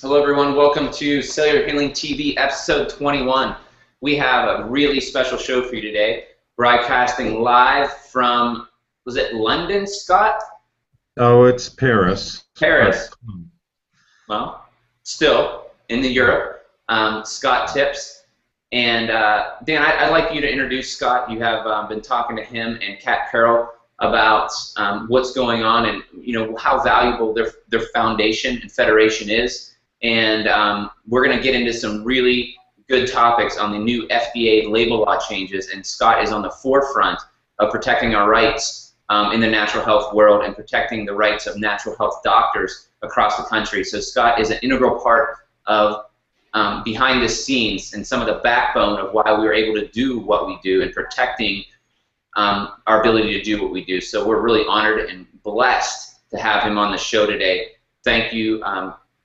Hello, everyone. Welcome to Cellular Healing TV, episode 21. We have a really special show for you today, broadcasting live from, was it London, Scott? Oh, it's Paris. Paris. Well, still in the Europe. Scott Tips. And Dan, I'd like you to introduce Scott. You have been talking to him and Kat Carroll about what's going on and how valuable their foundation and federation is. And we're going to get into some really good topics on the new FDA label law changes. And Scott is on the forefront of protecting our rights in the natural health world and protecting the rights of natural health doctors across the country. So Scott is an integral part of behind the scenes and some of the backbone of why we were able to do what we do and protecting our ability to do what we do. So we're really honored and blessed to have him on the show today. Thank you,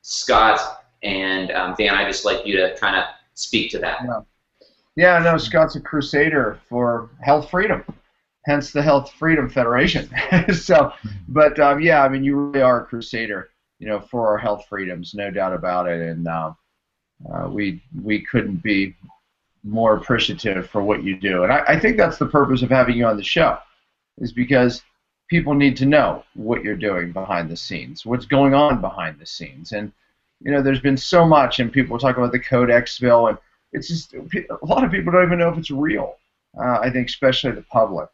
Scott, and Dan, I'd just like you to kind of speak to that. Yeah, no, Scott's a crusader for health freedom, hence the Health Freedom Federation. But yeah, I mean, you really are a crusader, for our health freedoms, no doubt about it, and we couldn't be more appreciative for what you do. And I think that's the purpose of having you on the show, is because people need to know what you're doing behind the scenes, what's going on behind the scenes. And, there's been so much, and people talk about the Codex bill, and it's just, a lot of people don't even know if it's real, I think, especially the public,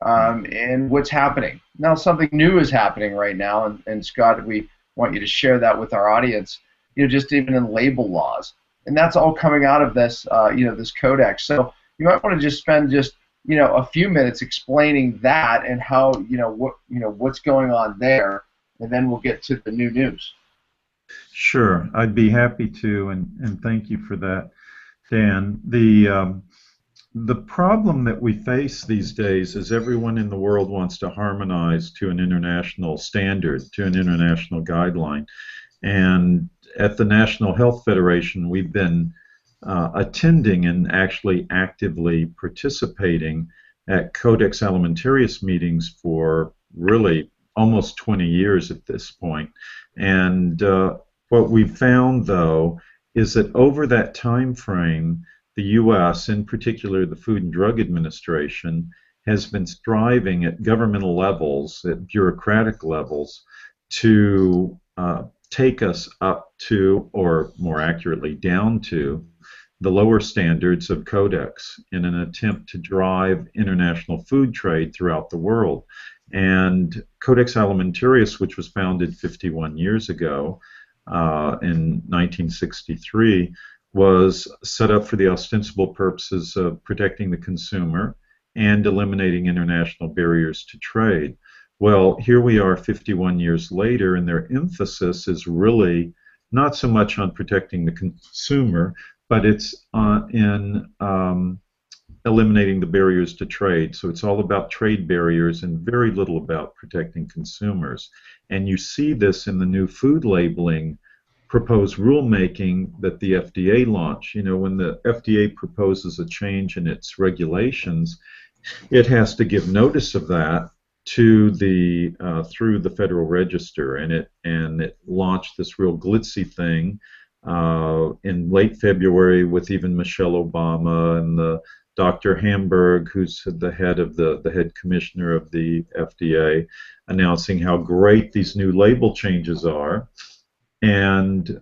and what's happening. Now, something new is happening right now, and Scott, we want you to share that with our audience, just even in label laws. And that's all coming out of this, this Codex. So you might want to just spend a few minutes explaining that and how, what's going on there, and then we'll get to the new news. Sure, I'd be happy to, and thank you for that, Dan. The problem that we face these days is everyone in the world wants to harmonize to an international standard, to an international guideline. And at the National Health Federation, we've been attending and actually actively participating at Codex Alimentarius meetings for really almost 20 years at this point. And what we've found, though, is that over that time frame, the U.S., in particular the Food and Drug Administration, has been striving at governmental levels, at bureaucratic levels, to take us up to, or more accurately, down to, the lower standards of Codex in an attempt to drive international food trade throughout the world. And Codex Alimentarius, which was founded 51 years ago in 1963, was set up for the ostensible purposes of protecting the consumer and eliminating international barriers to trade. Well, here we are 51 years later, and their emphasis is really not so much on protecting the consumer, but it's in eliminating the barriers to trade. So it's all about trade barriers and very little about protecting consumers. And you see this in the new food labeling proposed rulemaking that the FDA launched. When the FDA proposes a change in its regulations, it has to give notice of that to the through the Federal Register, and it launched this real glitzy thing in late February with even Michelle Obama and the Dr. Hamburg, who's the head commissioner of the FDA, announcing how great these new label changes are. And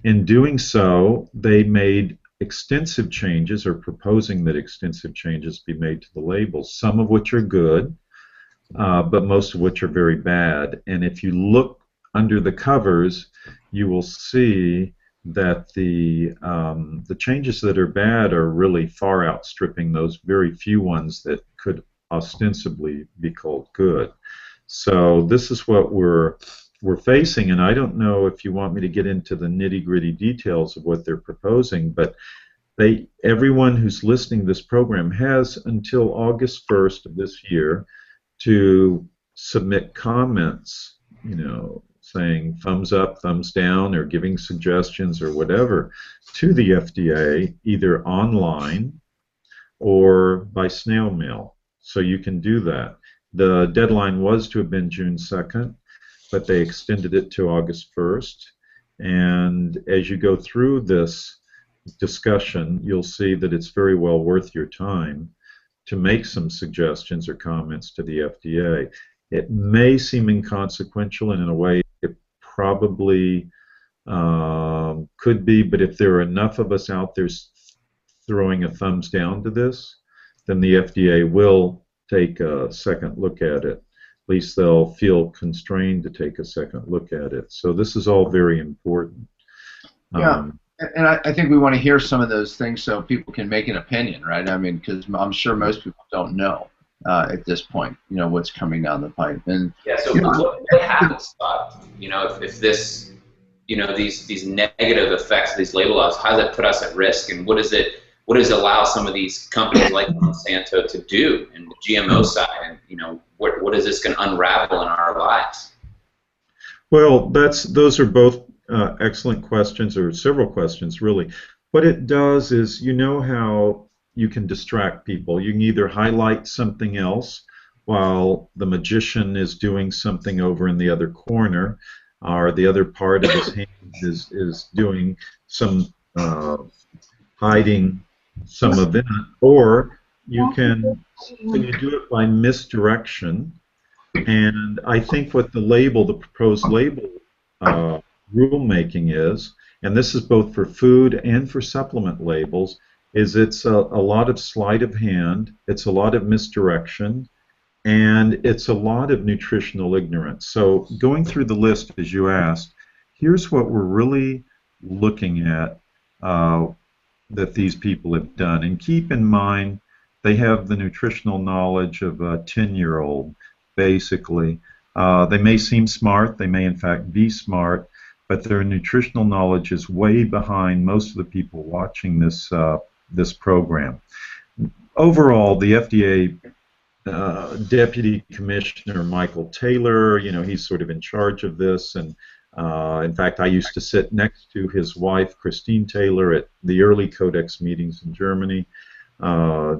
in doing so, they made extensive changes, or proposing that extensive changes be made to the labels, some of which are good, but most of which are very bad. And if you look under the covers, you will see that the changes that are bad are really far outstripping those very few ones that could ostensibly be called good. So this is what we're facing, and I don't know if you want me to get into the nitty-gritty details of what they're proposing, but everyone who's listening to this program has until August 1st of this year to submit comments, saying thumbs up, thumbs down, or giving suggestions or whatever to the FDA, either online or by snail mail. So you can do that. The deadline was to have been June 2nd, but they extended it to August 1st. And as you go through this discussion, you'll see that it's very well worth your time to make some suggestions or comments to the FDA. It may seem inconsequential, and in a way it probably could be, but if there are enough of us out there throwing a thumbs down to this, then the FDA will take a second look at it. At least they'll feel constrained to take a second look at it. So this is all very important. Yeah, and I think we want to hear some of those things so people can make an opinion, right? I mean, because I'm sure most people don't know at this point, you know, what's coming down the pipe. And yeah. So you know, what happens, Scott? You know, if this, you know, these negative effects of these label laws, how does it put us at risk, and what does it allow some of these companies like Monsanto to do in the GMO side, and you know, what is this going to unravel in our lives? Well, those are both excellent questions, or several questions really. What it does is, you know how you can distract people. You can either highlight something else while the magician is doing something over in the other corner, or the other part of his hand is doing some hiding some event, or you do it by misdirection. And I think what the proposed label rulemaking is, and this is both for food and for supplement labels, is it's a lot of sleight of hand, it's a lot of misdirection, and it's a lot of nutritional ignorance. So going through the list as you asked, here's what we're really looking at that these people have done. And keep in mind, they have the nutritional knowledge of a 10-year-old, basically. They may seem smart, they may in fact be smart, but their nutritional knowledge is way behind most of the people watching this this program. Overall, the FDA Deputy Commissioner Michael Taylor, you know, he's sort of in charge of this, and in fact, I used to sit next to his wife, Christine Taylor, at the early Codex meetings in Germany,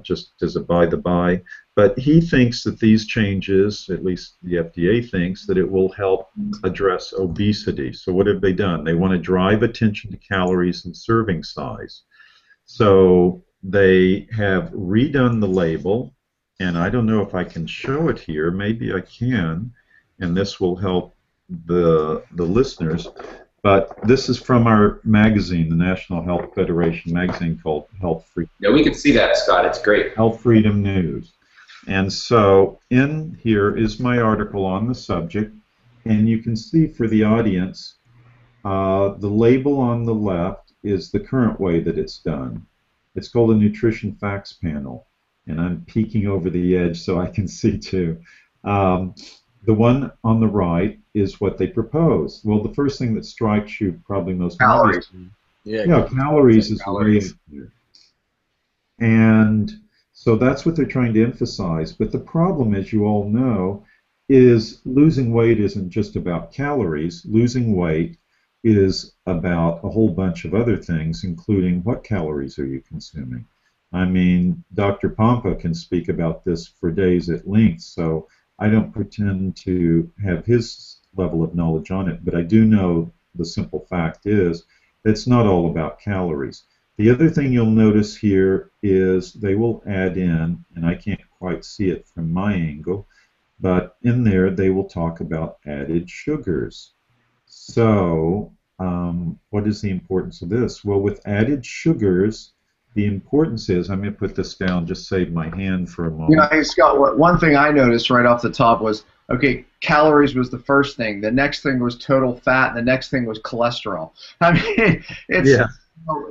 just as a by-the-by. But he thinks that these changes, at least the FDA thinks, that it will help address obesity. So what have they done? They want to drive attention to calories and serving size. So they have redone the label, and I don't know if I can show it here. Maybe I can, and this will help the listeners. But this is from our magazine, the National Health Federation magazine, called Health Freedom. Yeah, we can see that, Scott. It's great. Health Freedom News. And so in here is my article on the subject, and you can see for the audience, the label on the left is the current way that it's done. It's called a Nutrition Facts Panel, and I'm peeking over the edge so I can see too. The one on the right is what they propose. Well, the first thing that strikes you probably most calories. Yeah, calories is way up there. And so that's what they're trying to emphasize. But the problem, as you all know, is losing weight isn't just about calories. Losing weight is about a whole bunch of other things, including what calories are you consuming. I mean, Dr. Pompa can speak about this for days at length, so I don't pretend to have his level of knowledge on it, but I do know the simple fact is it's not all about calories. The other thing you'll notice here is they will add in, and I can't quite see it from my angle, but in there they will talk about added sugars. So what is the importance of this? Well, with added sugars, the importance is, I'm going to put this down, just save my hand for a moment. You know, hey, Scott, one thing I noticed right off the top was, okay, calories was the first thing. The next thing was total fat. And the next thing was cholesterol. I mean, it's, yeah.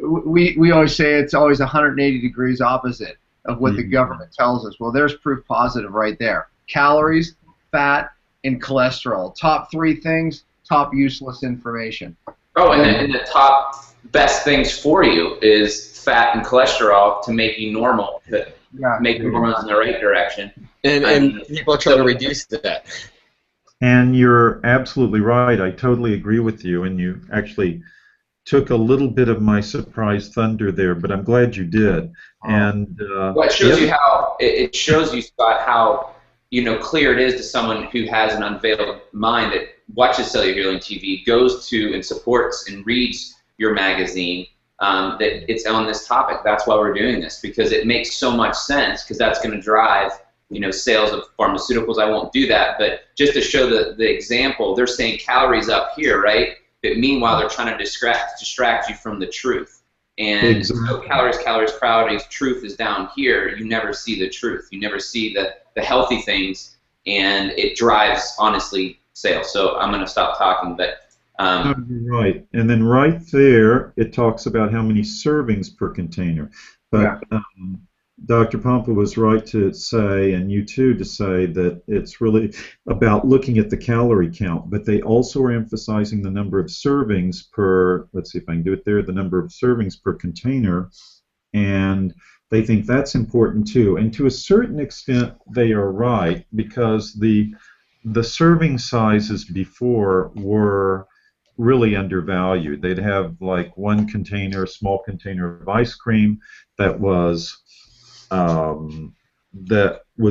We always say it's always 180 degrees opposite of what the government tells us. Well, there's proof positive right there. Calories, fat, and cholesterol. Top three things, top useless information. Oh, and the top best things for you is fat and cholesterol to make you normal, to make the hormones in the right direction. And people are trying to reduce that. And you're absolutely right. I totally agree with you. And you actually took a little bit of my surprise thunder there, but I'm glad you did. And well, it shows you how it shows you, Scott, how clear it is to someone who has an unveiled mind that watches Cellular Healing TV, goes to and supports and reads your magazine, that it's on this topic. That's why we're doing this, because it makes so much sense, because that's going to drive, you know, sales of pharmaceuticals. I won't do that, but just to show the example, they're saying calories up here, right? But meanwhile, they're trying to distract you from the truth. And Exactly. so calories, truth is down here. You never see the truth. You never see the healthy things, and it drives, honestly, sales. So I'm going to stop talking, but right, and then right there it talks about how many servings per container. But Dr. Pompa was right to say, and you too, to say that it's really about looking at the calorie count, but they also are emphasizing the number of servings per, let's see if I can do it there, the number of servings per container, and they think that's important too. And to a certain extent, they are right, because the serving sizes before were really undervalued. They'd have like one container, a small container of ice cream that was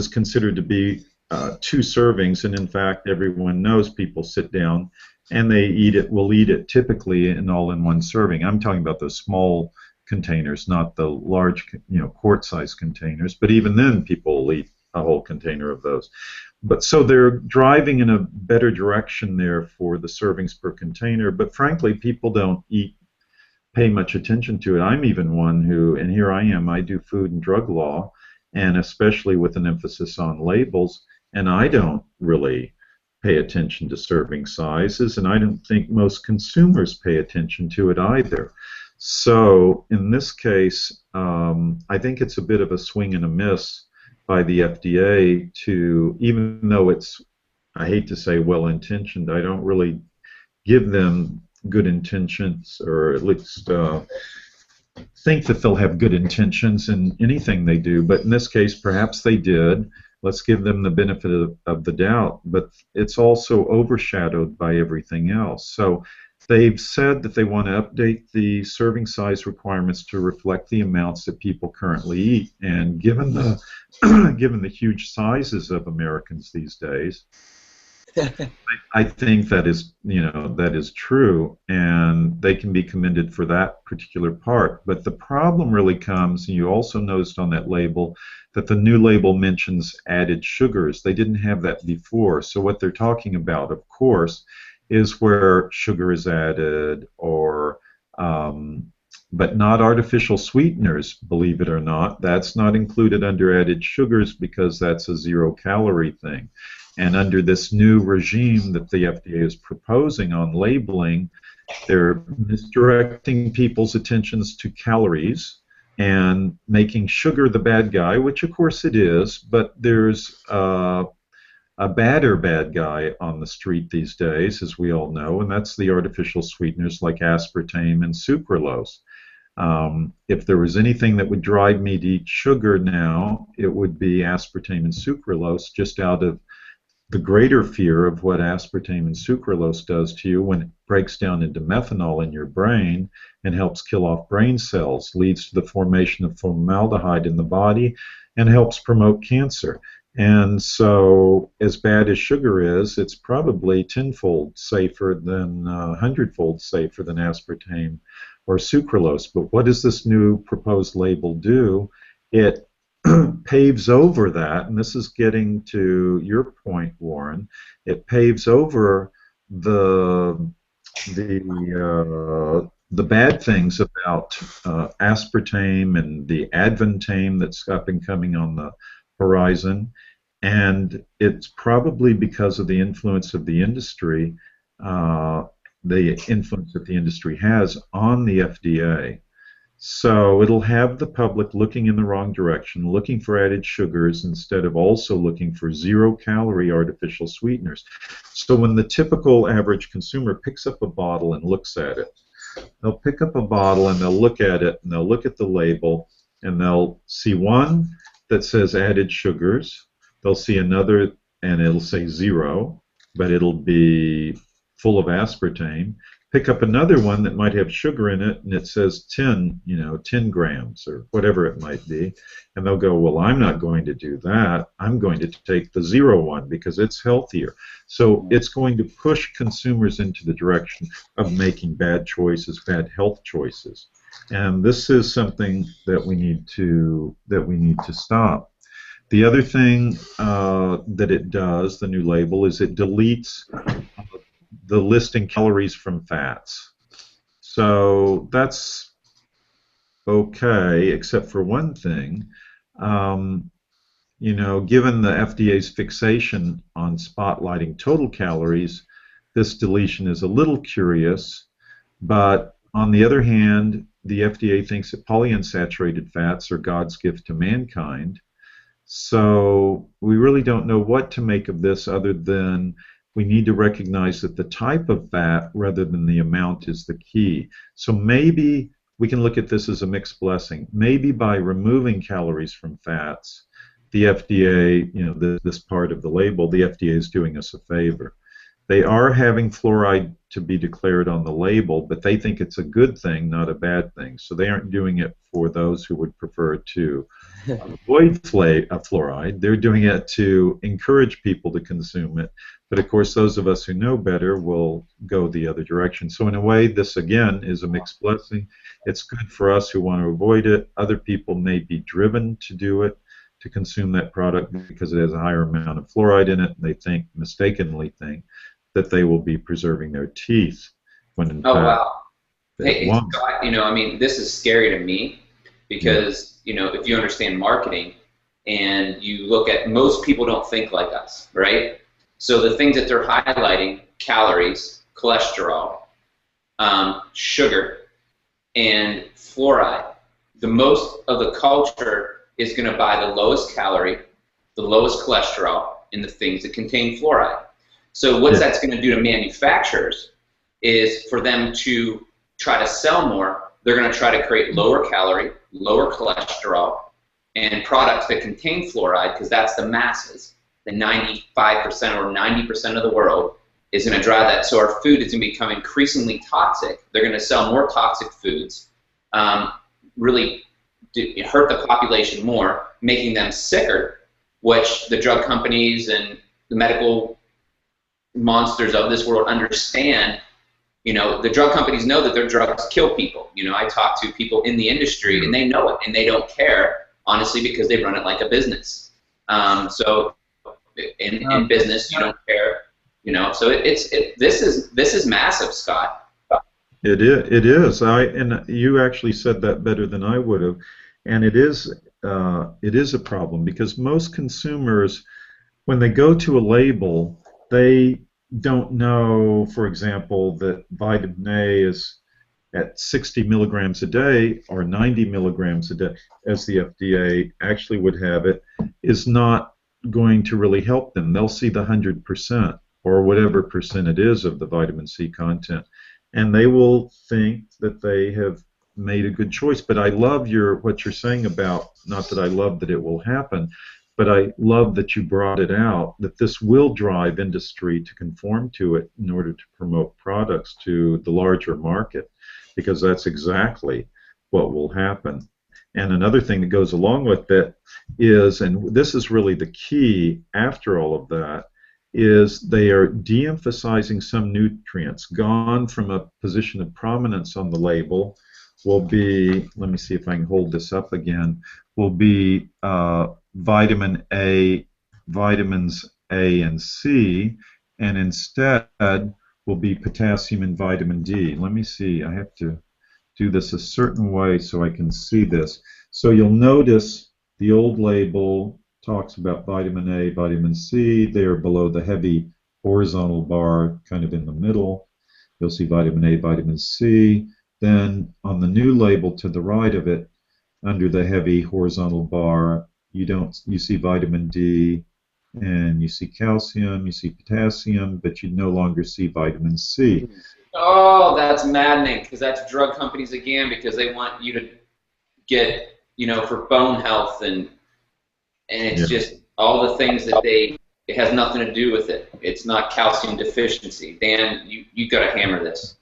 considered to be 2 servings, and in fact, everyone knows people sit down and they will eat it typically in all in one serving. I'm talking about those small containers, not the large, you know, quart-sized containers. But even then, people will eat a whole container of those. But so they're driving in a better direction there for the servings per container. But frankly, people don't pay much attention to it. I'm even one who, and here I am, I do food and drug law, and especially with an emphasis on labels, and I don't really pay attention to serving sizes, and I don't think most consumers pay attention to it either. So in this case, I think it's a bit of a swing and a miss by the FDA to, even though it's, I hate to say well-intentioned, I don't really give them good intentions, or at least think that they'll have good intentions in anything they do. But in this case, perhaps they did. Let's give them the benefit of the doubt, but it's also overshadowed by everything else. So they've said that they want to update the serving size requirements to reflect the amounts that people currently eat. And given the given the huge sizes of Americans these days, I think that is, you know, that is true, and they can be commended for that particular part. But the problem really comes, and you also noticed on that label that the new label mentions added sugars. They didn't have that before. So what they're talking about, of course, is where sugar is added, or but not artificial sweeteners, believe it or not. That's not included under added sugars, because that's a 0-calorie thing. And under this new regime that the FDA is proposing on labeling, they're misdirecting people's attentions to calories and making sugar the bad guy, which of course it is, but there's a badder bad guy on the street these days, as we all know, and that's the artificial sweeteners like aspartame and sucralose. If there was anything that would drive me to eat sugar now, it would be aspartame and sucralose, just out of the greater fear of what aspartame and sucralose does to you when it breaks down into methanol in your brain and helps kill off brain cells, leads to the formation of formaldehyde in the body, and helps promote cancer. And so, as bad as sugar is, it's probably tenfold safer than, 100-fold safer than aspartame or sucralose. But what does this new proposed label do? It paves over that, and this is getting to your point, Warren. It paves over the bad things about aspartame and the advantame that's up and coming on the horizon, and it's probably because of the influence of the industry, the influence that the industry has on the FDA. So it'll have the public looking in the wrong direction, looking for added sugars instead of also looking for 0-calorie artificial sweeteners. So when the typical average consumer picks up a bottle and looks at it, they'll pick up a bottle and they'll look at it and they'll look at the label and they'll see one that says added sugars. They'll see another and it'll say 0, but it'll be full of aspartame. Pick up another one that might have sugar in it, and it says 10, 10 grams or whatever it might be, and they'll go, well, I'm not going to do that. I'm going to take the 0 one because it's healthier. So it's going to push consumers into the direction of making bad choices, bad health choices, and this is something that we need to stop. The other thing that it does, the new label, is it deletes the listing calories from fats. So that's okay, except for one thing. Given the FDA's fixation on spotlighting total calories, this deletion is a little curious, but on the other hand, the FDA thinks that polyunsaturated fats are God's gift to mankind. So we really don't know what to make of this other than we need to recognize that the type of fat rather than the amount is the key. So maybe we can look at this as a mixed blessing. Maybe by removing calories from fats, the FDA, this part of the label, the FDA is doing us a favor. They are having fluoride to be declared on the label, but they think it's a good thing, not a bad thing. So they aren't doing it for those who would prefer to avoid fluoride. They're doing it to encourage people to consume it. But of course, those of us who know better will go the other direction. So in a way, this again is a mixed blessing. It's good for us who want to avoid it. Other people may be driven to do it, to consume that product because it has a higher amount of fluoride in it. They mistakenly think, that they will be preserving their teeth when in fact wow. they Hey, won't. Scott, this is scary to me because, if you understand marketing and you look at, most people don't think like us, right? So the things that they're highlighting, calories, cholesterol, sugar, and fluoride, the most of the culture is going to buy the lowest calorie, the lowest cholesterol, and the things that contain fluoride. So what that's going to do to manufacturers is for them to try to sell more, they're going to try to create lower calorie, lower cholesterol, and products that contain fluoride, because that's the masses. The 95% or 90% of the world is going to drive that. So our food is going to become increasingly toxic. They're going to sell more toxic foods, really hurt the population more, making them sicker, which the drug companies and the medical monsters of this world understand. The drug companies know that their drugs kill people. I talk to people in the industry and they know it and they don't care, honestly, because they run it like a business. So in business, you don't care. So this is massive, Scott. It is. And you actually said that better than I would have. And it is a problem because most consumers, when they go to a label, they don't know, for example, that vitamin A is at 60 milligrams a day or 90 milligrams a day, as the FDA actually would have it, is not going to really help them. They'll see the 100% or whatever percent it is of the vitamin C content, and they will think that they have made a good choice. But I love what you're saying about, not that I love that it will happen, but I love that you brought it out, that this will drive industry to conform to it in order to promote products to the larger market, because that's exactly what will happen. And another thing that goes along with it is, and this is really the key after all of that, is they are de-emphasizing some nutrients. Gone from a position of prominence on the label will be, let me see if I can hold this up again, will be vitamin A, vitamins A and C, and instead will be potassium and vitamin D. Let me see, I have to do this a certain way so I can see this. So you'll notice the old label talks about vitamin A, vitamin C. They are below the heavy horizontal bar, kind of in the middle. You'll see vitamin A, vitamin C. Then on the new label to the right of it, under the heavy horizontal bar, you see vitamin D, and you see calcium, you see potassium, but you no longer see vitamin C. Oh, that's maddening, because that's drug companies again, because they want you to get, for bone health, and it's just all the things that they It has nothing to do with it. It's not calcium deficiency. Dan, you got to hammer this.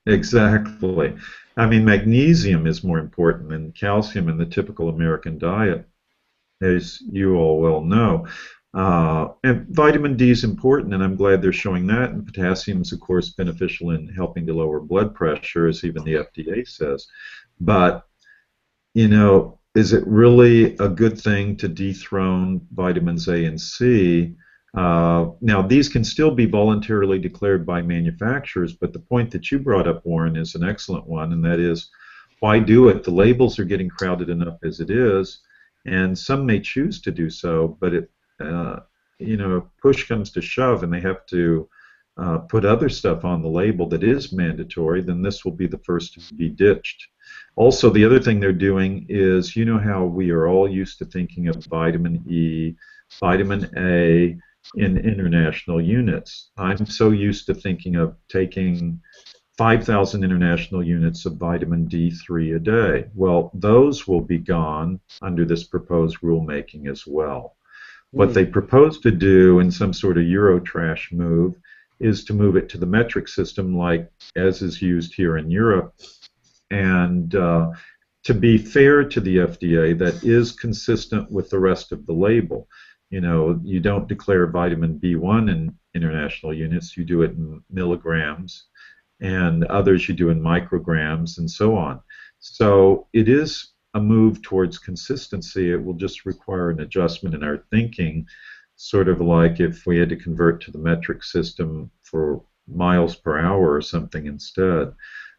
Exactly. I mean, magnesium is more important than calcium in the typical American diet, as you all well know. And vitamin D is important, and I'm glad they're showing that. And potassium is, of course, beneficial in helping to lower blood pressure, as even the FDA says. But, you know, is it really a good thing to dethrone vitamins A and C? Now, these can still be voluntarily declared by manufacturers, but the point that you brought up, Warren, is an excellent one, and that is, why do it? The labels are getting crowded enough as it is, and some may choose to do so, but you know, if push comes to shove and they have to put other stuff on the label that is mandatory, then this will be the first to be ditched. Also, the other thing they're doing is, you know how we are all used to thinking of vitamin E, vitamin A in international units. I'm so used to thinking of taking 5,000 international units of vitamin D3 a day. Well, those will be gone under this proposed rulemaking as well. What they propose to do in some sort of Eurotrash move is to move it to the metric system, like as is used here in Europe. And to be fair to the FDA, that is consistent with the rest of the label. You know, you don't declare vitamin B1 in international units, you do it in milligrams, and others you do in micrograms, and so on. So it is a move towards consistency. It will just require an adjustment in our thinking, sort of like if we had to convert to the metric system for miles per hour or something instead.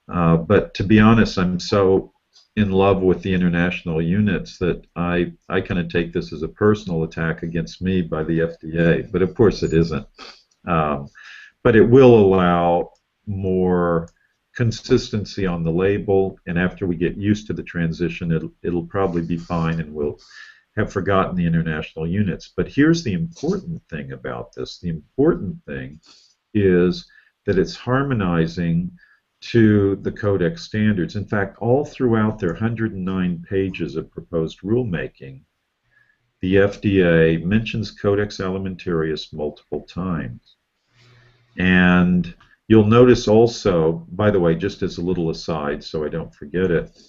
But to be honest, I'm so in love with the international units that I kind of take this as a personal attack against me by the FDA, but of course it isn't. But it will allow more consistency on the label, and after we get used to the transition, it'll probably be fine, and we'll have forgotten the international units. But here's the important thing about this. The important thing is that it's harmonizing to the Codex standards. In fact, all throughout their 109 pages of proposed rulemaking, the FDA mentions Codex Alimentarius multiple times. And you'll notice also, by the way, just as a little aside so I don't forget it,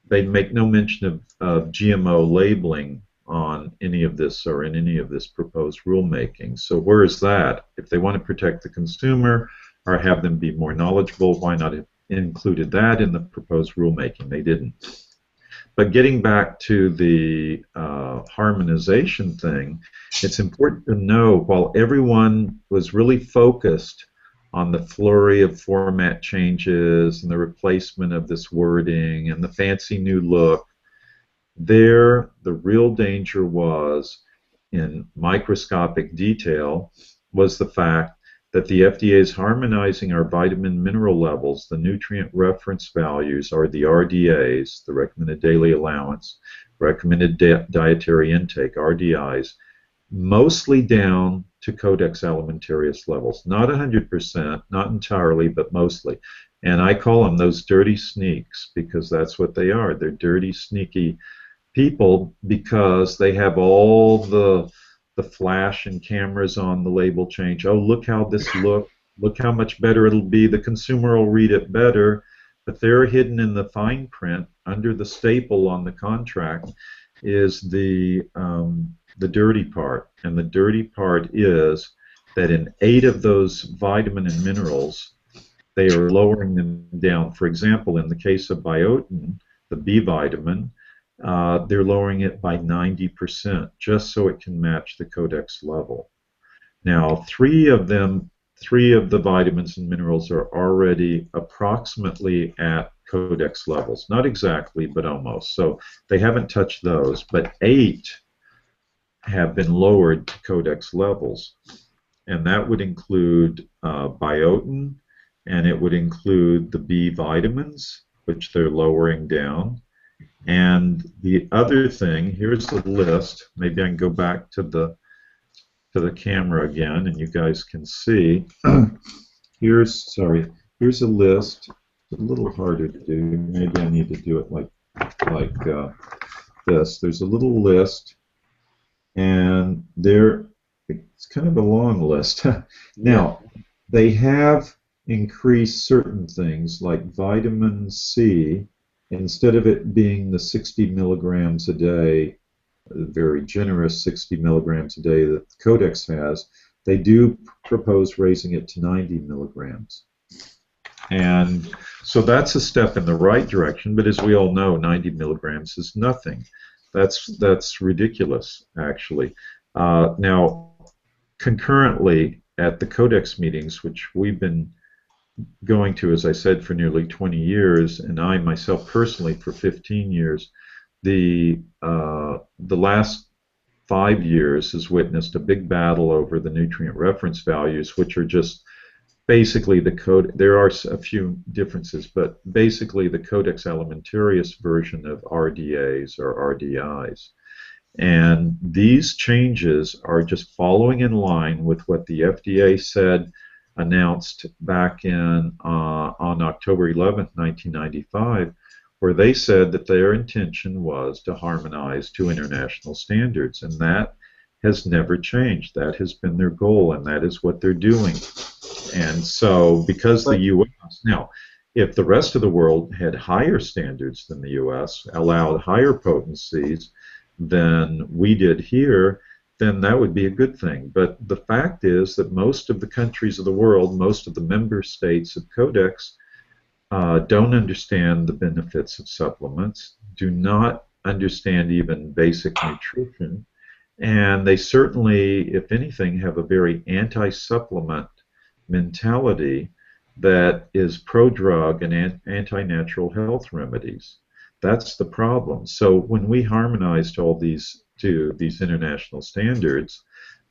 they make no mention of GMO labeling on any of this or in any of this proposed rulemaking. So where is that? If they want to protect the consumer or have them be more knowledgeable, why not have included that in the proposed rulemaking? They didn't. But getting back to the harmonization thing, it's important to know, while everyone was really focused on the flurry of format changes and the replacement of this wording and the fancy new look, the real danger was, in microscopic detail, was the fact that the FDA is harmonizing our vitamin mineral levels, the nutrient reference values, or the RDAs, the recommended daily allowance, recommended dietary intake, RDIs, mostly down to Codex Alimentarius levels. Not 100%, not entirely, but mostly. And I call them those dirty sneaks, because that's what they are. They're dirty, sneaky people, because they have all the flash and cameras on the label change. Oh, look how this looks. Look how much better it'll be. The consumer will read it better. But they're hidden in the fine print under the staple on the contract is the dirty part. And the dirty part is that in 8 of those vitamin and minerals, they are lowering them down. For example, in the case of biotin, the B vitamin, they're lowering it by 90% just so it can match the Codex level. Now, 3 of the vitamins and minerals are already approximately at Codex levels. Not exactly, but almost. So they haven't touched those, but 8 have been lowered to Codex levels. And that would include biotin, and it would include the B vitamins, which they're lowering down. And the other thing, here's the list. Maybe I can go back to the camera again, and you guys can see. Here's a list. It's a little harder to do. Maybe I need to do it like this. There's a little list, and there it's kind of a long list. Yeah. Now, they have increased certain things like vitamin C. Instead of it being the 60 milligrams a day, very generous 60 milligrams a day that the Codex has, they do propose raising it to 90 milligrams. And so that's a step in the right direction, but as we all know, 90 milligrams is nothing. That's ridiculous, actually. Now, concurrently at the Codex meetings, which we've been going to, as I said, for nearly 20 years, and I myself personally for 15 years, the last 5 years has witnessed a big battle over the nutrient reference values, which are just basically the code. There are a few differences, but basically the Codex Alimentarius version of RDAs or RDIs. And these changes are just following in line with what the FDA said, announced back in on October 11th, 1995, where they said that their intention was to harmonize to international standards, and that has never changed. That has been their goal, and that is what they're doing. And so, because the U.S. now, if the rest of the world had higher standards than the U.S., allowed higher potencies than we did here, then that would be a good thing. But the fact is that most of the countries of the world, most of the member states of Codex, don't understand the benefits of supplements, do not understand even basic nutrition, and they certainly, if anything, have a very anti-supplement mentality that is pro-drug and anti-natural health remedies. That's the problem. So when we harmonized all these to these international standards,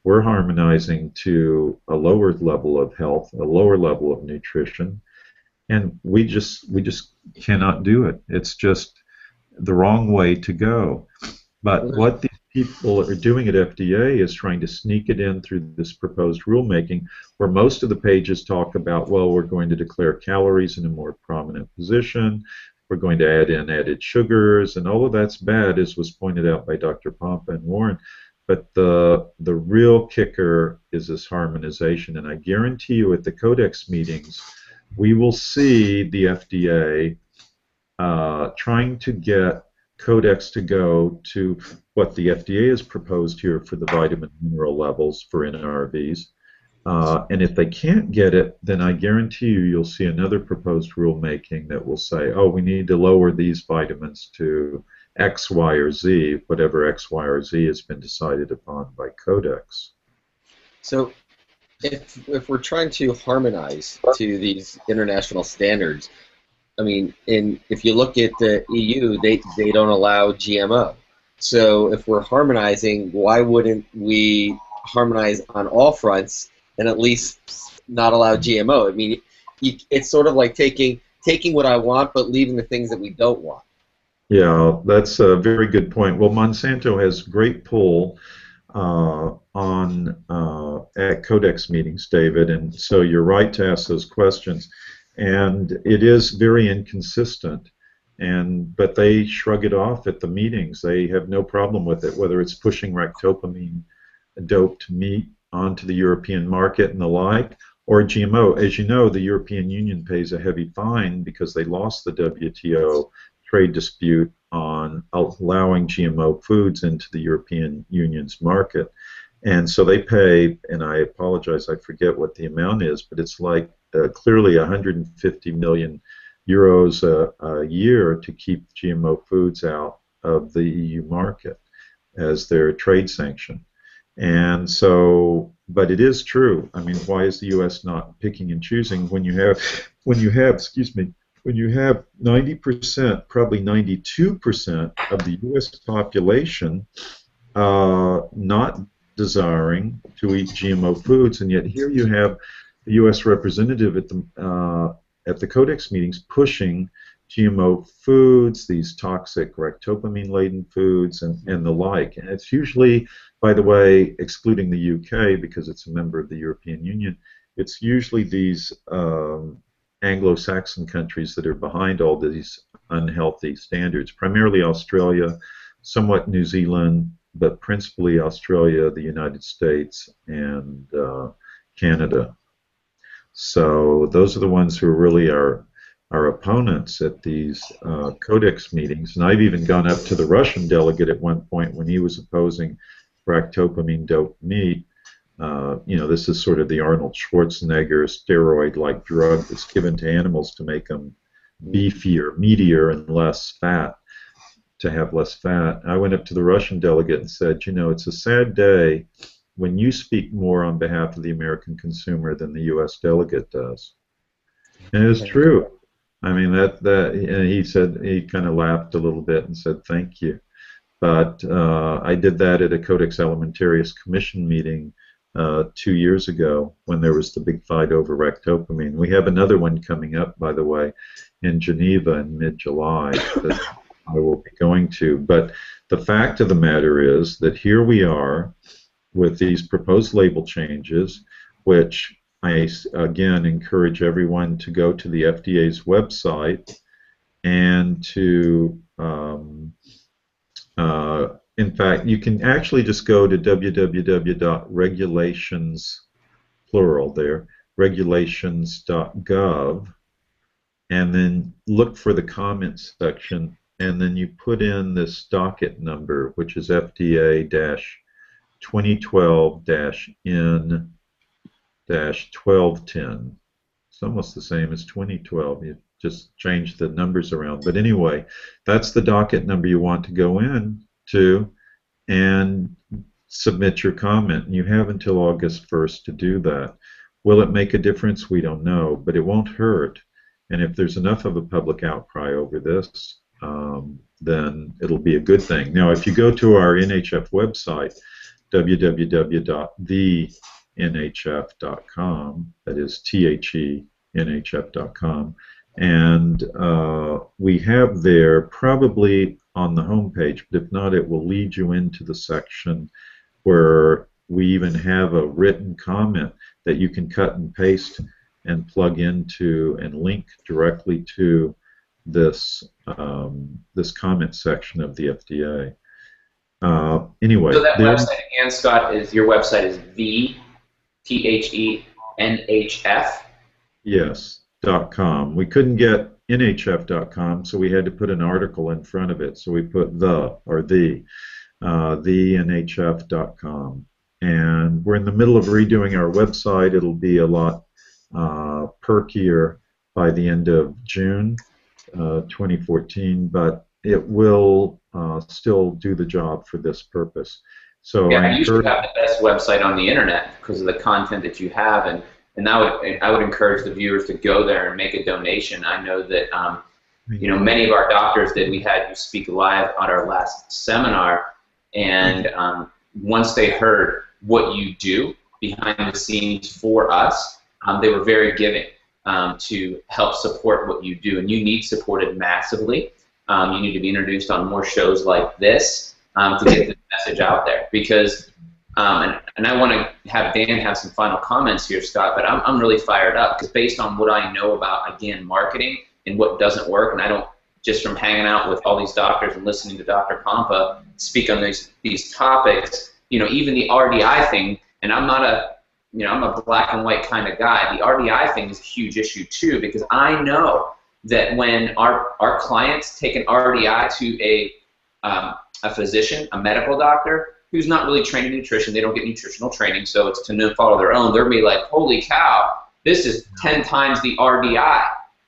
we're harmonizing to a lower level of health, a lower level of nutrition, and we just cannot do it. It's just the wrong way to go. But what these people are doing at FDA is trying to sneak it in through this proposed rulemaking, where most of the pages talk about, well, we're going to declare calories in a more prominent position, we're going to add in added sugars, and all of that's bad, as was pointed out by Dr. Pompa and Warren. But the real kicker is this harmonization, and I guarantee you at the Codex meetings, we will see the FDA trying to get Codex to go to what the FDA has proposed here for the vitamin mineral levels for NRVs. And if they can't get it, then I guarantee you'll see another proposed rulemaking that will say, oh, we need to lower these vitamins to X, Y, or Z, whatever X, Y, or Z has been decided upon by Codex. So if we're trying to harmonize to these international standards, I mean, if you look at the EU, they don't allow GMO. So if we're harmonizing, why wouldn't we harmonize on all fronts and at least not allow GMO? I mean, it's sort of like taking what I want but leaving the things that we don't want. Yeah, that's a very good point. Well, Monsanto has great pull at Codex meetings, David, and so you're right to ask those questions. And it is very inconsistent, but they shrug it off at the meetings. They have no problem with it, whether it's pushing ractopamine-doped meat onto the European market and the like, or GMO. As you know, the European Union pays a heavy fine because they lost the WTO trade dispute on allowing GMO foods into the European Union's market. And so they pay, and I apologize, I forget what the amount is, but it's like clearly 150 million euros a year to keep GMO foods out of the EU market as their trade sanction. And so, but it is true. I mean, why is the U.S. not picking and choosing when you have 90%, probably 92% of the U.S. population not desiring to eat GMO foods, and yet here you have the U.S. representative at the Codex meetings pushing GMO foods, these toxic ractopamine-laden foods, and the like. And it's usually, by the way, excluding the UK because it's a member of the European Union, it's usually these Anglo-Saxon countries that are behind all these unhealthy standards, primarily Australia, somewhat New Zealand, but principally Australia, the United States, and Canada. So those are the ones who are really our opponents at these Codex meetings. And I've even gone up to the Russian delegate at one point when he was opposing ractopamine doped meat. This is sort of the Arnold Schwarzenegger steroid-like drug that's given to animals to make them beefier, meatier, and less fat, to have less fat. I went up to the Russian delegate and said, it's a sad day when you speak more on behalf of the American consumer than the U.S. delegate does. And it's true. I mean, and he said, he kind of laughed a little bit and said, thank you. But I did that at a Codex Alimentarius Commission meeting 2 years ago when there was the big fight over ractopamine. We have another one coming up, by the way, in Geneva in mid-July that I will be going to. But the fact of the matter is that here we are with these proposed label changes, which I, again, encourage everyone to go to the FDA's website and to, in fact, you can actually just go to www.regulations, plural there, regulations.gov, and then look for the comments section, and then you put in this docket number, which is FDA-2012-N-1210. It's almost the same as 2012. You just change the numbers around. But anyway, that's the docket number you want to go in to and submit your comment. And you have until August 1st to do that. Will it make a difference? We don't know, but it won't hurt. And if there's enough of a public outcry over this, then it'll be a good thing. Now, if you go to our NHF website, www.thenhf.com, that is THENHF.com, and we have there probably on the home page, but if not, it will lead you into the section where we even have a written comment that you can cut and paste and plug into and link directly to this this comment section of the FDA. Anyway, so that website again, Scott, is your website is THENHF. Yes, .com. We couldn't get NHF.com, so we had to put an article in front of it. So we put TheNHF.com. And we're in the middle of redoing our website. It'll be a lot perkier by the end of June 2014, but it will still do the job for this purpose. So yeah, you should have the best website on the internet because of the content that you have, and I would encourage the viewers to go there and make a donation. I know that many of our doctors that we had you speak live on our last seminar, and once they heard what you do behind the scenes for us, they were very giving to help support what you do, and you need supported massively. You need to be introduced on more shows like this to get the message out there. Because, and I want to have Dan have some final comments here, Scott, but I'm really fired up because based on what I know about, again, marketing and what doesn't work, and I don't, just from hanging out with all these doctors and listening to Dr. Pompa speak on these topics, even the RDI thing, and I'm not a, I'm a black and white kind of guy. The RDI thing is a huge issue too, because I know that when our clients take an RDI to a physician, a medical doctor, who's not really trained in nutrition, they don't get nutritional training, so it's to no fault of their own, they'll be like, holy cow, this is 10 times the RDI.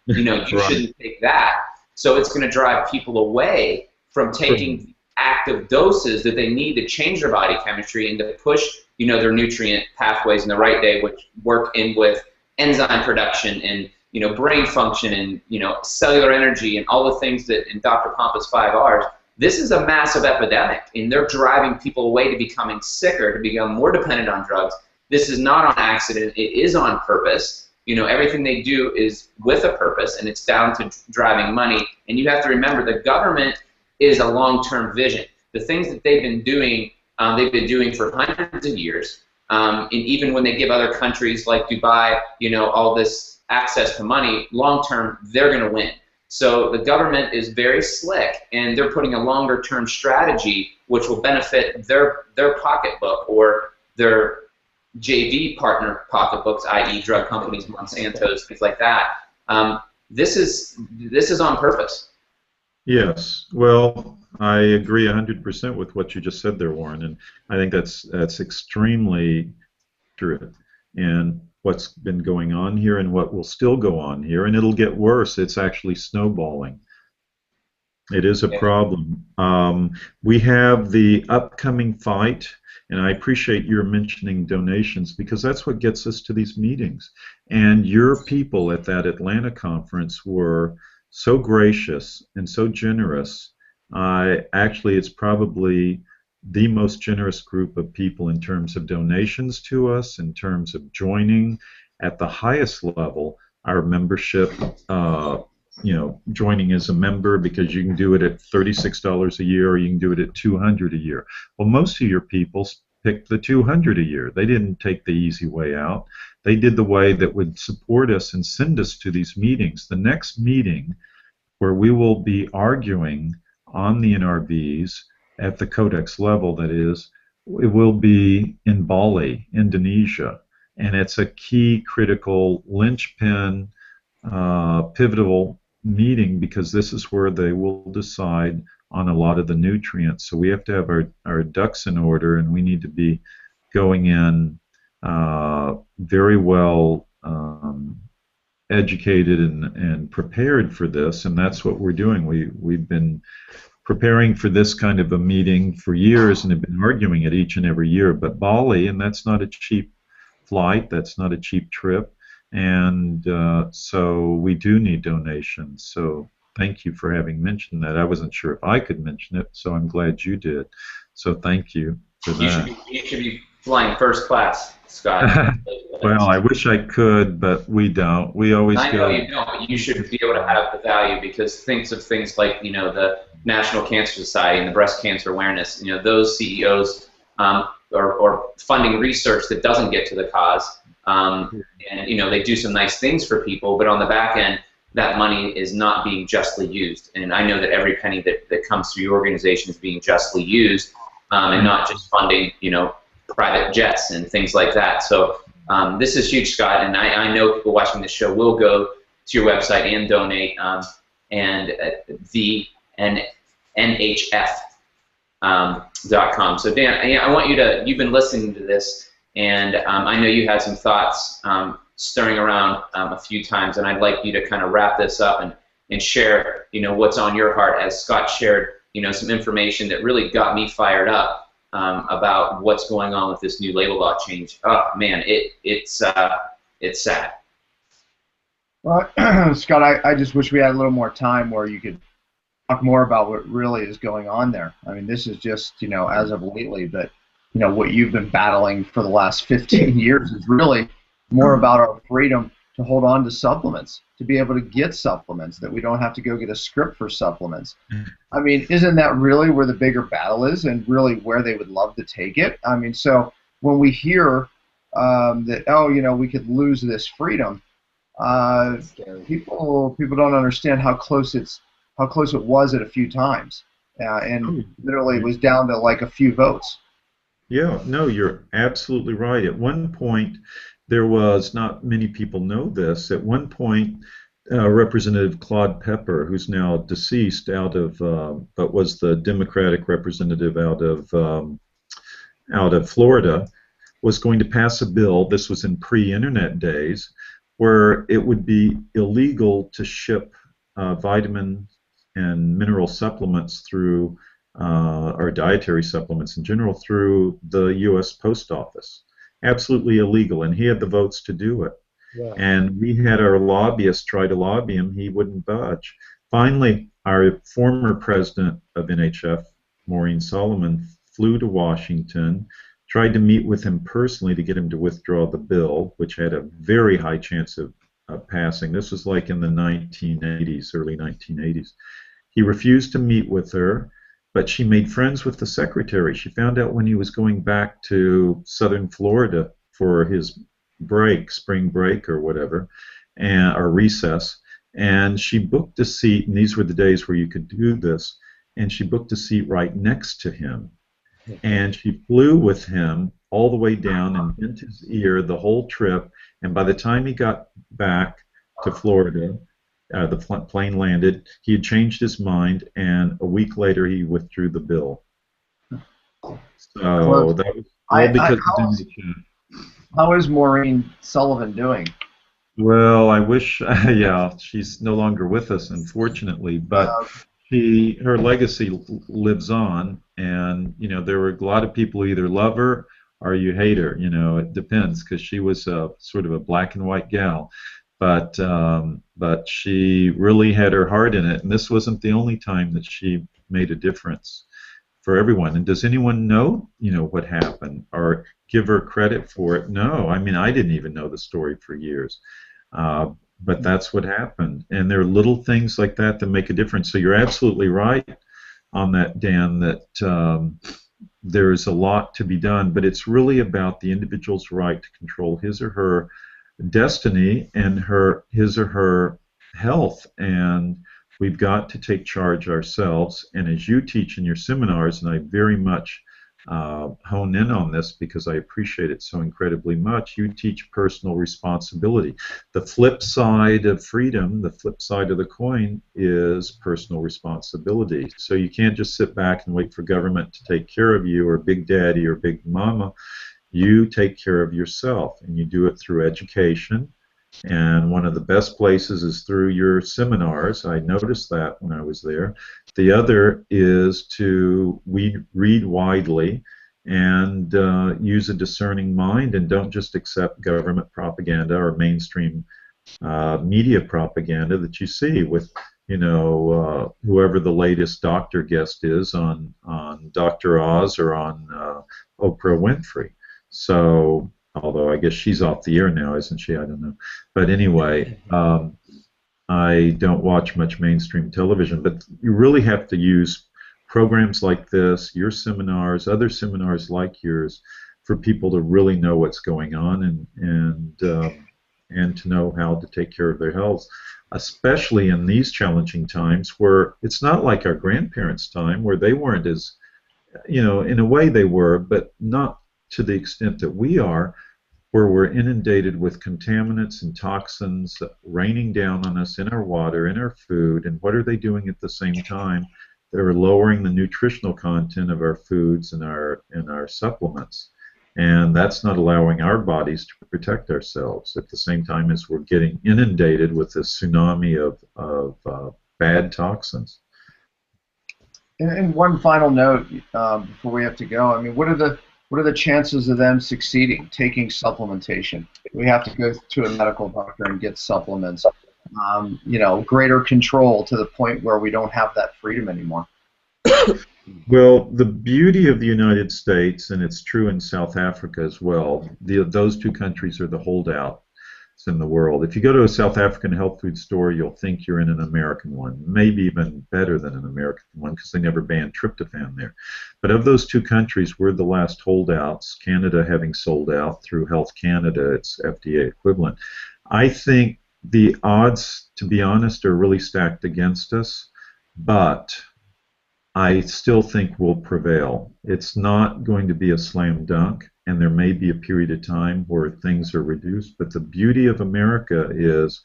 You right. Shouldn't take that. So it's going to drive people away from taking active doses that they need to change their body chemistry and to push their nutrient pathways in the right way, which work in with enzyme production and brain function and cellular energy and all the things that in Dr. Pompa's 5 R's. This is a massive epidemic, and they're driving people away to becoming sicker, to become more dependent on drugs. This is not on accident. It is on purpose. Everything they do is with a purpose, and it's down to driving money. And you have to remember the government is a long-term vision. The things that they've been doing for hundreds of years. And even when they give other countries like Dubai, all this access to money, long-term, they're going to win. So the government is very slick, and they're putting a longer-term strategy which will benefit their pocketbook or their JV partner pocketbooks, i.e. drug companies, Monsanto's, things like that. This is on purpose. Yes. Well, I agree 100% with what you just said there, Warren, and I think that's extremely accurate. And what's been going on here and what will still go on here, and it'll get worse. It's actually snowballing. It is a problem. We have the upcoming fight, and I appreciate your mentioning donations because that's what gets us to these meetings. And your people at that Atlanta conference were so gracious and so generous. Actually, it's probably the most generous group of people in terms of donations to us, in terms of joining at the highest level, our membership. Joining as a member, because you can do it at $36 a year or you can do it at $200 a year. Well, most of your people picked the $200 a year. They didn't take the easy way out. They did the way that would support us and send us to these meetings. The next meeting where we will be arguing on the NRVs at the Codex level, that is, it will be in Bali, Indonesia. And it's a key, critical, linchpin, pivotal meeting because this is where they will decide on a lot of the nutrients. So we have to have our ducks in order, and we need to be going in very well educated and prepared for this, and that's what we're doing. We've been preparing for this kind of a meeting for years and have been arguing it each and every year. But Bali, and that's not a cheap flight, that's not a cheap trip. And so we do need donations. So thank you for having mentioned that. I wasn't sure if I could mention it, so I'm glad you did. So thank you for that. You should be flying first class, Scott. Well, I wish I could, but we don't. We always I know go. you don't. You should be able to have the value because think of things like the National Cancer Society and the breast cancer awareness. Those CEOs are funding research that doesn't get to the cause. And they do some nice things for people, but on the back end, that money is not being justly used. And I know that every penny that comes through your organization is being justly used, and not just funding, private jets and things like that. So this is huge, Scott, and I know people watching this show will go to your website and donate, and the NHF.com. So Dan, I want you've been listening to this. And I know you had some thoughts stirring around a few times, and I'd like you to kind of wrap this up and share, what's on your heart. As Scott shared, some information that really got me fired up about what's going on with this new label law change. Oh man, it's sad. Well, Scott, I just wish we had a little more time where you could talk more about what really is going on there. I mean, this is just as of lately, but what you've been battling for the last 15 years is really more about our freedom to hold on to supplements, to be able to get supplements, that we don't have to go get a script for supplements. I mean, isn't that really where the bigger battle is and really where they would love to take it? I mean, so when we hear that, we could lose this freedom, people don't understand how close it was at a few times. And literally it was down to like a few votes. Yeah, no, you're absolutely right. At one point, there was, not many people know this, at one point, Representative Claude Pepper, who's now deceased but was the Democratic representative out of Florida, was going to pass a bill, this was in pre-internet days, where it would be illegal to ship vitamin and mineral supplements through or dietary supplements in general through the U.S. Post Office. Absolutely illegal, and he had the votes to do it. Yeah. And we had our lobbyists try to lobby him. He wouldn't budge. Finally, our former president of NHF, Maureen Solomon, flew to Washington, tried to meet with him personally to get him to withdraw the bill, which had a very high chance of passing. This was like in the 1980s, early 1980s. He refused to meet with her, but she made friends with the secretary. She found out when he was going back to southern Florida for his break, spring break or whatever, or recess, And she booked a seat, and these were the days where you could do this, and she booked a seat right next to him. And she flew with him all the way down and bent his ear the whole trip. And by the time he got back to Florida, the plane landed, he had changed his mind, and a week later he withdrew the bill. So that was all because how is Maureen Sullivan doing? Well, I wish, yeah, she's no longer with us, unfortunately, but her legacy lives on, and there were a lot of people who either love her or you hate her. It depends, because she was sort of a black and white gal, but she really had her heart in it, and this wasn't the only time that she made a difference for everyone. And does anyone know, what happened or give her credit for it? No, I mean, I didn't even know the story for years. But that's what happened, and there are little things like that that make a difference. So you're absolutely right on that, Dan, that there's a lot to be done, but it's really about the individual's right to control his or her destiny and his or her health, and we've got to take charge ourselves. And as you teach in your seminars, and I very much hone in on this because I appreciate it so incredibly much, you teach personal responsibility. The flip side of freedom, the flip side of the coin, is personal responsibility. So you can't just sit back and wait for government to take care of you, or Big Daddy or Big Mama. You take care of yourself, and you do it through education. And one of the best places is through your seminars. I noticed that when I was there. The other is to read widely and use a discerning mind, and don't just accept government propaganda or mainstream media propaganda that you see with, whoever the latest doctor guest is on Dr. Oz or on Oprah Winfrey. So, although I guess she's off the air now, isn't she? I don't know. But anyway, I don't watch much mainstream television, but you really have to use programs like this, your seminars, other seminars like yours, for people to really know what's going on and to know how to take care of their health, especially in these challenging times where it's not like our grandparents' time where they weren't as, in a way they were, but not to the extent that we are, where we're inundated with contaminants and toxins raining down on us in our water, in our food, and what are they doing at the same time? They're lowering the nutritional content of our foods and our supplements, and that's not allowing our bodies to protect ourselves at the same time as we're getting inundated with this tsunami of bad toxins. And one final note before we have to go. I mean, what are the chances of them succeeding, taking supplementation? We have to go to a medical doctor and get supplements. Greater control to the point where we don't have that freedom anymore. Well, the beauty of the United States, and it's true in South Africa as well, those two countries are the holdouts in the world. If you go to a South African health food store, you'll think you're in an American one, maybe even better than an American one, because they never banned tryptophan there. But of those two countries, we're the last holdouts, Canada having sold out through Health Canada, its FDA equivalent. I think the odds, to be honest, are really stacked against us, but I still think we'll prevail. It's not going to be a slam dunk, and there may be a period of time where things are reduced, but the beauty of America is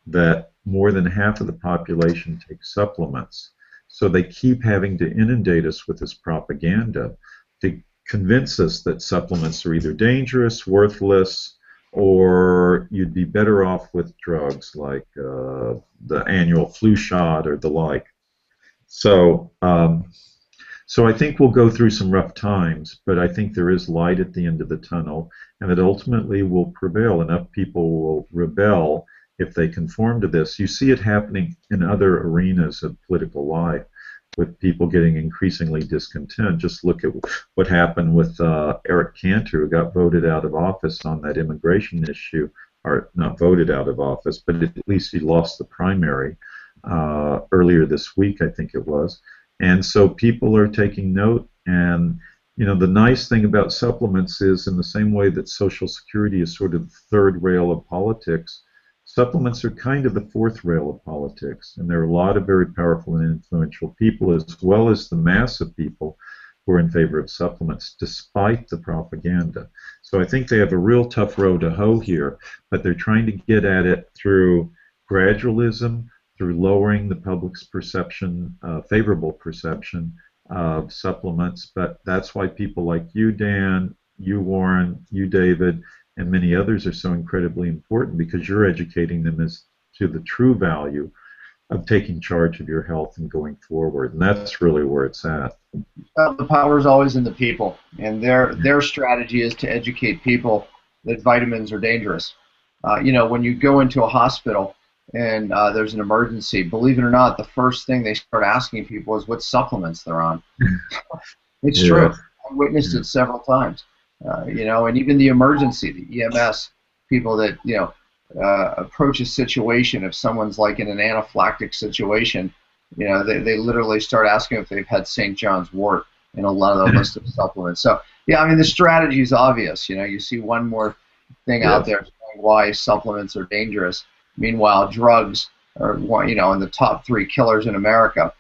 that more than half of the population takes supplements. So they keep having to inundate us with this propaganda to convince us that supplements are either dangerous, worthless, or you'd be better off with drugs like the annual flu shot or the like. So I think we'll go through some rough times, but I think there is light at the end of the tunnel, and that ultimately will prevail. Enough people will rebel if they conform to this. You see it happening in other arenas of political life, with people getting increasingly discontent. Just look at what happened with Eric Cantor, who got voted out of office on that immigration issue, or not voted out of office, but at least he lost the primary earlier this week, I think it was. And so people are taking note, and the nice thing about supplements is, in the same way that Social Security is sort of the third rail of politics, Supplements are kind of the fourth rail of politics, and there are a lot of very powerful and influential people, as well as the mass of people who are in favor of supplements, despite the propaganda. So I think they have a real tough row to hoe here, but they're trying to get at it through gradualism, through lowering the public's perception, favorable perception of supplements. But that's why people like you, Dan, you, Warren, you, David, and many others are so incredibly important, because you're educating them as to the true value of taking charge of your health and going forward. And that's really where it's at. The power is always in the people, and their strategy is to educate people that vitamins are dangerous. You know, when you go into a hospital and there's an emergency, believe it or not, the first thing they start asking people is what supplements they're on. It's true. I witnessed it several times. You know, and even the emergency, the EMS people that, you know, approach a situation, if someone's like in an anaphylactic situation, you know, they literally start asking if they've had St. John's wort in a lot of the list of supplements. So, yeah, I mean, the strategy is obvious. You know, you see one more thing out there saying why supplements are dangerous. Meanwhile, drugs are, you know, in the top 3 killers in America,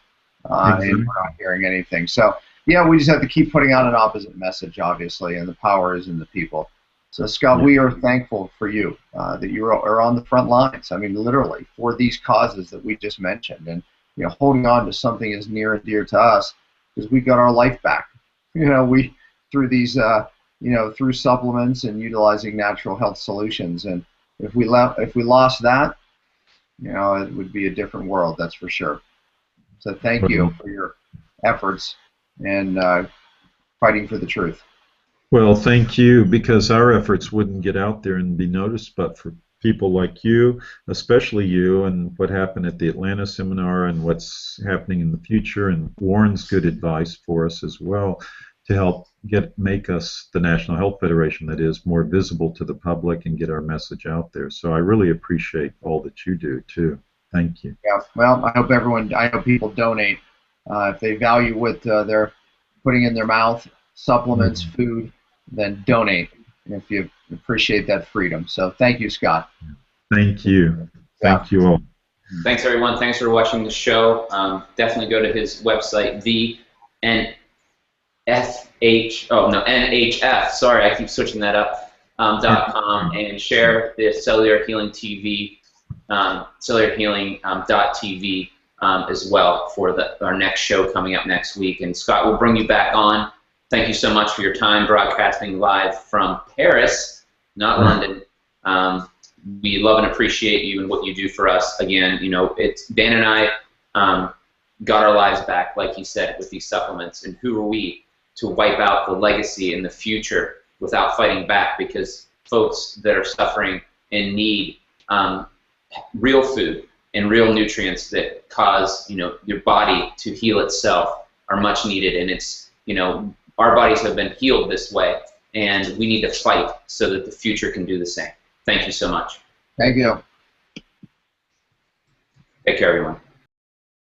and we're not hearing anything. So, yeah, we just have to keep putting out an opposite message, obviously, and the power is in the people. So, Scott, we are thankful for you that you are on the front lines. I mean, literally, for these causes that we just mentioned, and, you know, holding on to something as near and dear to us, because we got our life back. You know, we through these, you know, through supplements and utilizing natural health solutions. And if we lost that, you know, it would be a different world. That's for sure. So, thank you for your efforts and fighting for the truth. Well, thank you, because our efforts wouldn't get out there and be noticed but for people like you, especially you, and what happened at the Atlanta seminar and what's happening in the future, and Warren's good advice for us as well to help make us, the National Health Federation, that is, more visible to the public and get our message out there. So I really appreciate all that you do, too. Thank you. Yeah, well, I hope people donate. If they value what they're putting in their mouth, supplements, food, then donate if you appreciate that freedom. So thank you, Scott. Thank you. Thank you all. Thanks, everyone. Thanks for watching the show. Definitely go to his website, NHF, sorry, I keep switching that up, .com, and share the Cellular Healing TV, cellularhealing.tv as well for our next show coming up next week. And Scott will bring you back on. Thank you so much for your time broadcasting live from Paris, not London. We love and appreciate you and what you do for us. Again, you know, it's Dan and I got our lives back, like he said, with these supplements. And who are we to wipe out the legacy in the future without fighting back? Because folks that are suffering and need real food and real nutrients that cause, you know, your body to heal itself are much needed. And it's, you know, our bodies have been healed this way, and we need to fight so that the future can do the same. Thank you so much. Thank you. Take care, everyone.